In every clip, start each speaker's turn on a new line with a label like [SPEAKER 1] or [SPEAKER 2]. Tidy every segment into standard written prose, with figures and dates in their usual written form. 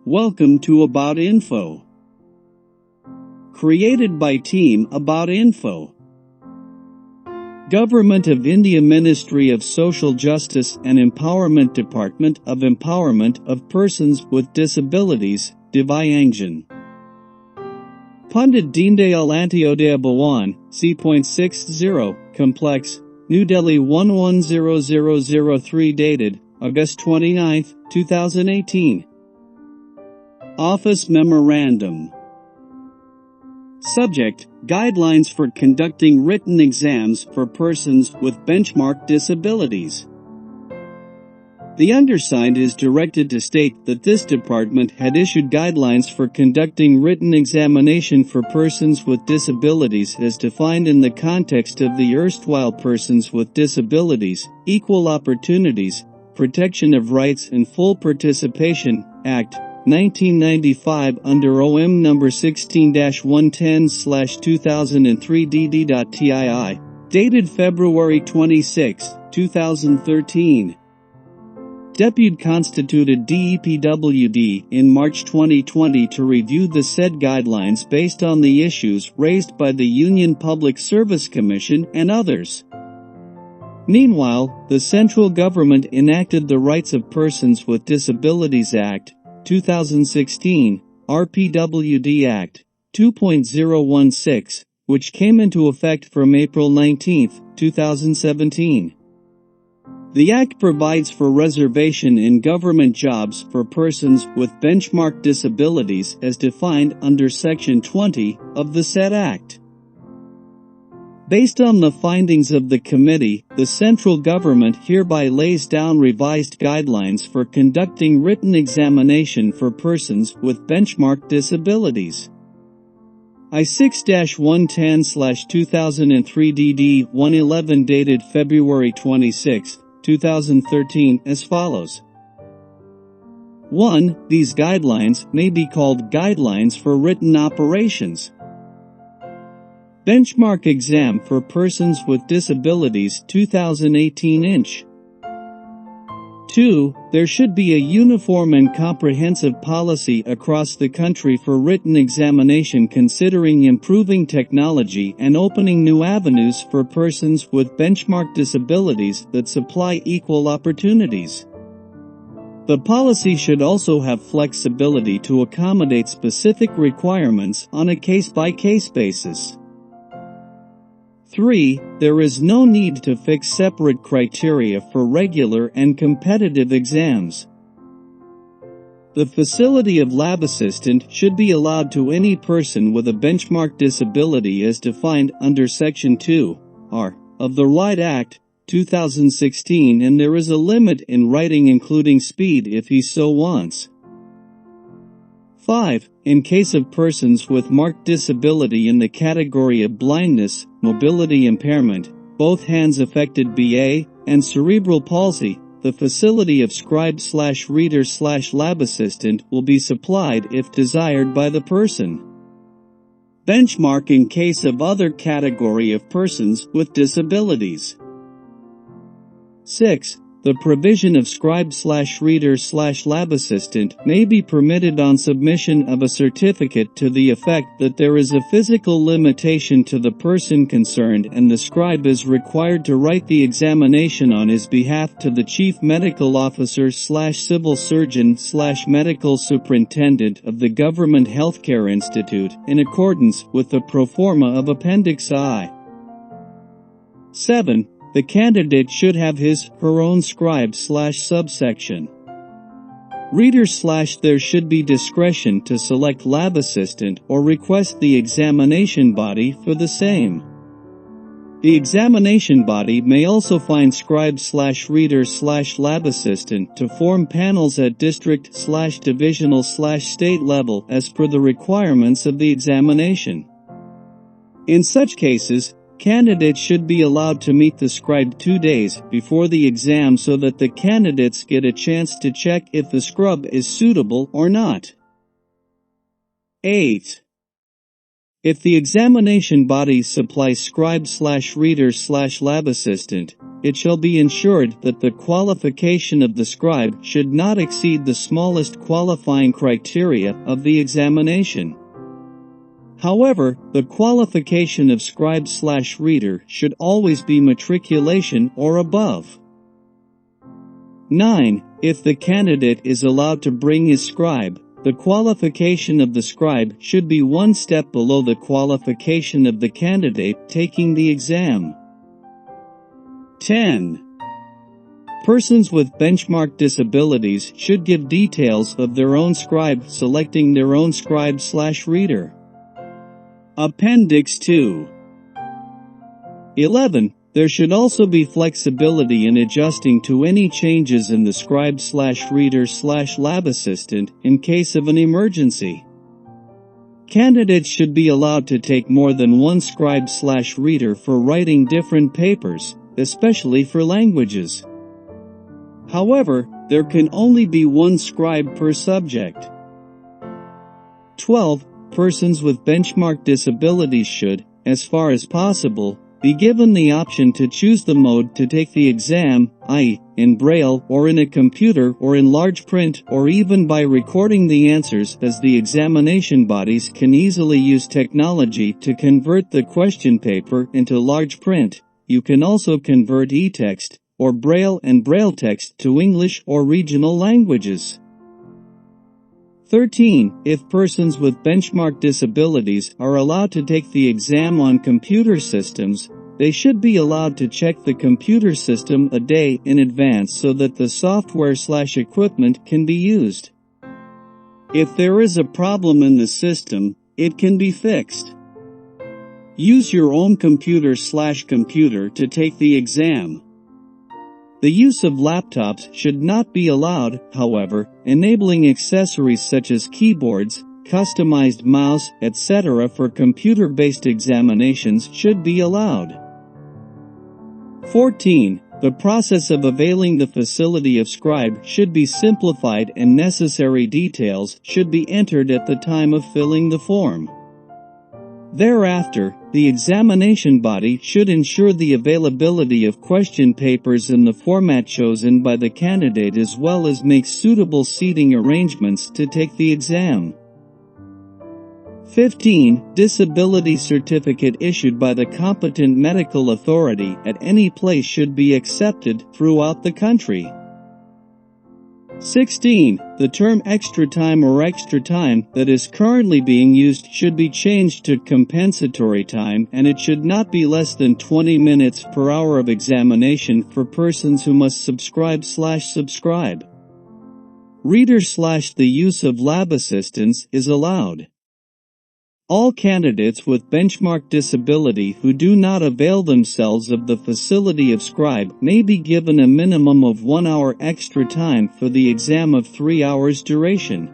[SPEAKER 1] Welcome to About Info. Created by Team About Info. Government of India Ministry of Social Justice and Empowerment Department of Empowerment of Persons with Disabilities, Divyangjan. Pandit Deendayal Antyodaya Bhawan, C.60, Complex, New Delhi 110003 dated August 29, 2018. Office Memorandum. Subject: Guidelines for conducting written exams for persons with benchmark disabilities. The undersigned is directed to state that this department had issued guidelines for conducting written examination for persons with disabilities as defined in the context of the erstwhile Persons with Disabilities, Equal Opportunities, Protection of Rights and Full Participation Act, 1995 under OM number 16-110/2003 dd.tii, dated February 26, 2013. Deputy constituted DEPWD in March 2020 to review the said guidelines based on the issues raised by the Union Public Service Commission and others. Meanwhile, the central government enacted the Rights of Persons with Disabilities Act, 2016, RPWD Act, 2.016, which came into effect from April 19, 2017. The Act provides for reservation in government jobs for persons with benchmark disabilities as defined under Section 20 of the said Act. Based on the findings of the committee, the central government hereby lays down revised guidelines for conducting written examination for persons with benchmark disabilities. I-6-110/2003 DD-111 dated February 26, 2013 as follows. 1. These guidelines may be called Guidelines for Written Operations. Benchmark Exam for Persons with Disabilities 2018 inch. 2. There should be a uniform and comprehensive policy across the country for written examination considering improving technology and opening new avenues for persons with benchmark disabilities that supply equal opportunities. The policy should also have flexibility to accommodate specific requirements on a case-by-case basis. 3. There is no need to fix separate criteria for regular and competitive exams. The facility of lab assistant should be allowed to any person with a benchmark disability as defined under Section 2(r) of the Right Act, 2016, and there is a limit in writing including speed if he so wants. 5. In case of persons with marked disability in the category of blindness, mobility impairment, both hands affected BA, and cerebral palsy, the facility of scribe/reader/lab assistant will be supplied if desired by the person. Benchmark in case of other category of persons with disabilities. 6. The provision of scribe/reader/lab assistant may be permitted on submission of a certificate to the effect that there is a physical limitation to the person concerned and the scribe is required to write the examination on his behalf to the Chief Medical Officer/Civil Surgeon/Medical Superintendent of the Government Healthcare Institute in accordance with the pro forma of Appendix I. 7. The candidate should have his/her own scribe/subsection. Reader/there should be discretion to select lab assistant or request the examination body for the same. The examination body may also find scribe/reader/lab assistant to form panels at district/divisional/state level as per the requirements of the examination. In such cases, candidates should be allowed to meet the scribe 2 days before the exam so that the candidates get a chance to check if the scribe is suitable or not. 8. If the examination body supplies scribe/reader/lab assistant, it shall be ensured that the qualification of the scribe should not exceed the smallest qualifying criteria of the examination. However, the qualification of scribe/reader should always be matriculation or above. 9. If the candidate is allowed to bring his scribe, the qualification of the scribe should be one step below the qualification of the candidate taking the exam. 10. Persons with benchmark disabilities should give details of their own scribe selecting their own scribe/reader. Appendix 2. 11. There should also be flexibility in adjusting to any changes in the scribe/reader/lab assistant in case of an emergency. Candidates should be allowed to take more than one scribe/reader for writing different papers, especially for languages. However, there can only be one scribe per subject. 12. Persons with benchmark disabilities should, as far as possible, be given the option to choose the mode to take the exam, i.e., in Braille or in a computer or in large print or even by recording the answers, as the examination bodies can easily use technology to convert the question paper into large print. You can also convert e-text or Braille and Braille text to English or regional languages. 13. If persons with benchmark disabilities are allowed to take the exam on computer systems, they should be allowed to check the computer system a day in advance so that the software/equipment can be used. If there is a problem in the system, it can be fixed. Use your own computer to take the exam. The use of laptops should not be allowed, however, enabling accessories such as keyboards, customized mouse, etc. for computer-based examinations should be allowed. 14. The process of availing the facility of scribe should be simplified and necessary details should be entered at the time of filling the form. Thereafter, the examination body should ensure the availability of question papers in the format chosen by the candidate as well as make suitable seating arrangements to take the exam. 15. Disability certificate issued by the competent medical authority at any place should be accepted throughout the country. 16. The term extra time or extra time that is currently being used should be changed to compensatory time, and it should not be less than 20 minutes per hour of examination for persons who must subscribe. Reader/the use of lab assistance is allowed. All candidates with benchmark disability who do not avail themselves of the facility of scribe may be given a minimum of 1 hour extra time for the exam of 3 hours duration.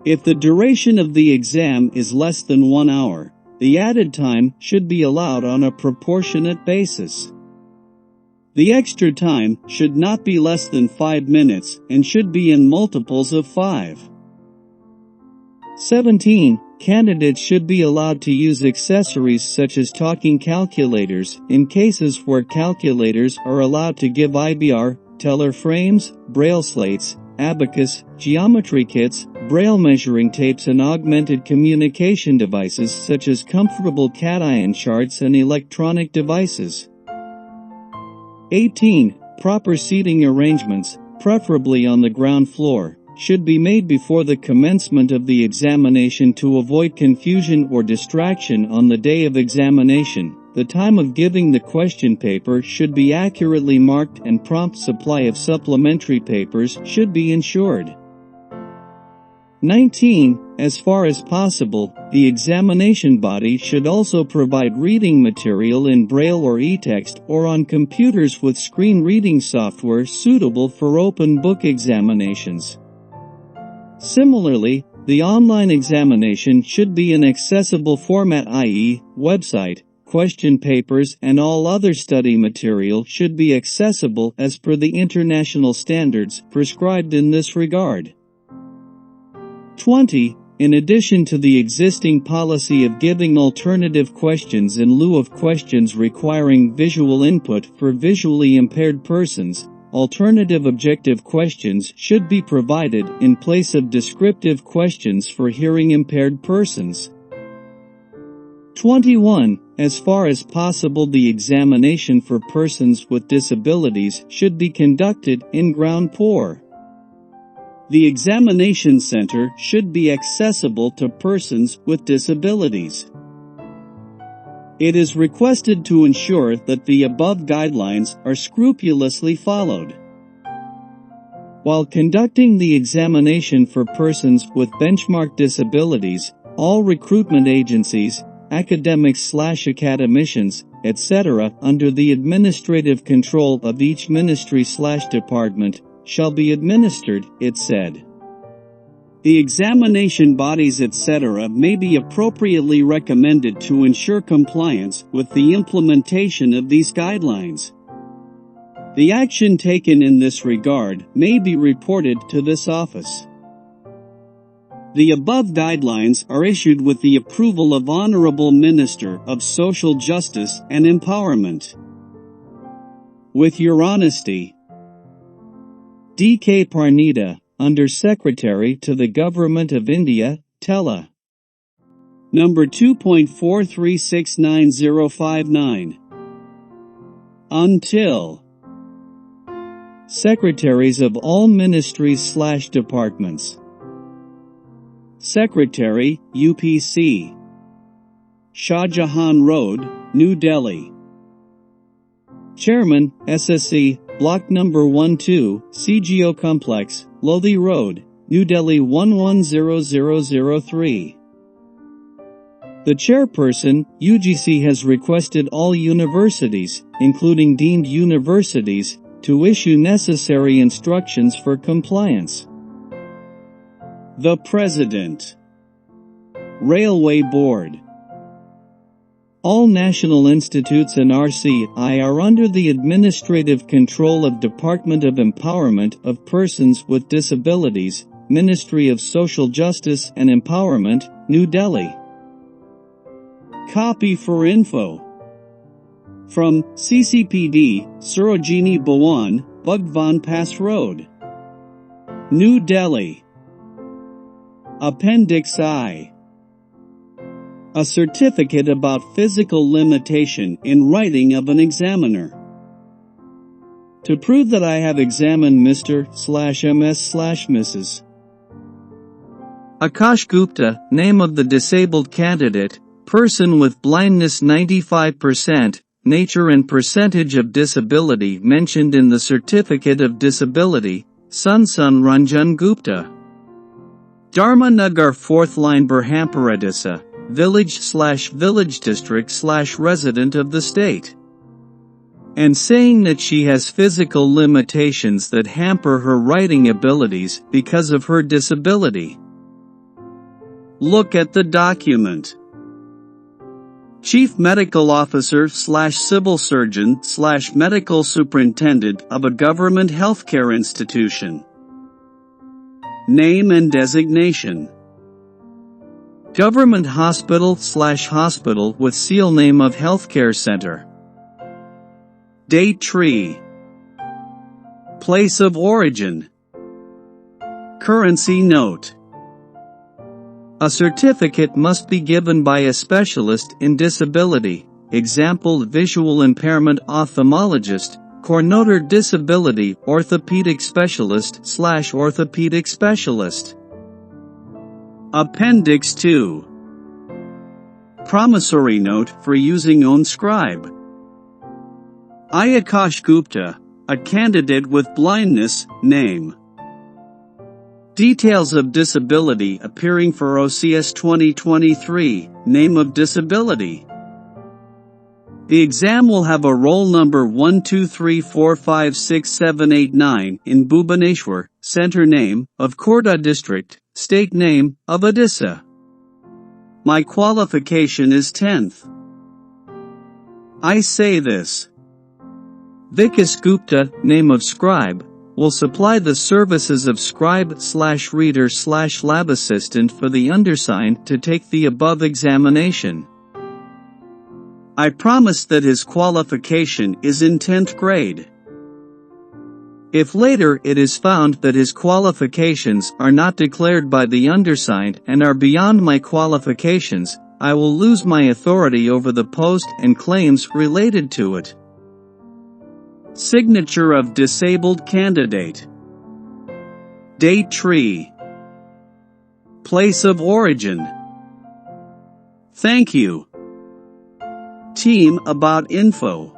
[SPEAKER 1] If the duration of the exam is less than 1 hour, the added time should be allowed on a proportionate basis. The extra time should not be less than 5 minutes and should be in multiples of 5. 17. Candidates should be allowed to use accessories such as talking calculators in cases where calculators are allowed to give IBR, teller frames, braille slates, abacus, geometry kits, braille measuring tapes and augmented communication devices such as comfortable cation charts and electronic devices. 18. Proper seating arrangements, preferably on the ground floor, should be made before the commencement of the examination to avoid confusion or distraction on the day of examination. The time of giving the question paper should be accurately marked and prompt supply of supplementary papers should be ensured. 19. As far as possible, the examination body should also provide reading material in Braille or e-text or on computers with screen reading software suitable for open book examinations. Similarly, the online examination should be in accessible format, i.e., website, question papers and all other study material should be accessible as per the international standards prescribed in this regard. 20. in addition to the existing policy of giving alternative questions in lieu of questions requiring visual input for visually impaired persons, alternative objective questions should be provided in place of descriptive questions for hearing-impaired persons. 21. As far as possible, the examination for persons with disabilities should be conducted in ground floor. The examination center should be accessible to persons with disabilities. It is requested to ensure that the above guidelines are scrupulously followed. While conducting the examination for persons with benchmark disabilities, all recruitment agencies, academics/academicians, etc., under the administrative control of each ministry/department, shall be administered, it said. The examination bodies etc. may be appropriately recommended to ensure compliance with the implementation of these guidelines. The action taken in this regard may be reported to this office. The above guidelines are issued with the approval of Honorable Minister of Social Justice and Empowerment. With your honesty, D.K. Parnita, Under Secretary to the Government of India, Tela. Number 2.43699059. Until Secretaries of all ministries/departments. Secretary, UPC. Shah Jahan Road, New Delhi. Chairman, SSC, Block Number 12, CGO Complex, Lodhi Road, New Delhi 110003. The chairperson, UGC, has requested all universities, including deemed universities, to issue necessary instructions for compliance. The President. Railway Board. All national institutes and RCI are under the administrative control of Department of Empowerment of Persons with Disabilities, Ministry of Social Justice and Empowerment, New Delhi. Copy for info. From CCPD, Sarojini Bhawan, Bhagwan Pass Road, New Delhi. Appendix I. A certificate about physical limitation in writing of an examiner. To prove that I have examined Mr./Ms./Mrs. Akash Gupta, name of the disabled candidate, person with blindness 95%, nature and percentage of disability mentioned in the Certificate of Disability, Sun Ranjan Gupta. Dharma Nagar 4th line Berhampur Odisha, village/village district/resident of the state. And saying that she has physical limitations that hamper her writing abilities because of her disability. Look at the document. Chief Medical Officer/Civil Surgeon/Medical Superintendent of a government healthcare institution. Name and designation. Government hospital/hospital with seal name of healthcare center. Date tree. Place of origin. Currency note. A certificate must be given by a specialist in disability, example visual impairment ophthalmologist, cornotor disability orthopedic specialist/orthopedic specialist. Appendix 2. Promissory note for using own Scribe. I, Akash Gupta, a candidate with blindness, name. Details of disability appearing for OCS 2023, name of disability. The exam will have a roll number 123456789 in Bhubaneswar, center name of Khurda district, state name of Odisha. My qualification is 10th. I say this. Vikas Gupta, name of Scribe, will supply the services of scribe/reader/lab assistant for the undersigned to take the above examination. I promise that his qualification is in 10th grade. If later it is found that his qualifications are not declared by the undersigned and are beyond my qualifications, I will lose my authority over the post and claims related to it. Signature of disabled candidate. Date tree. Place of origin. Thank you. Team about info.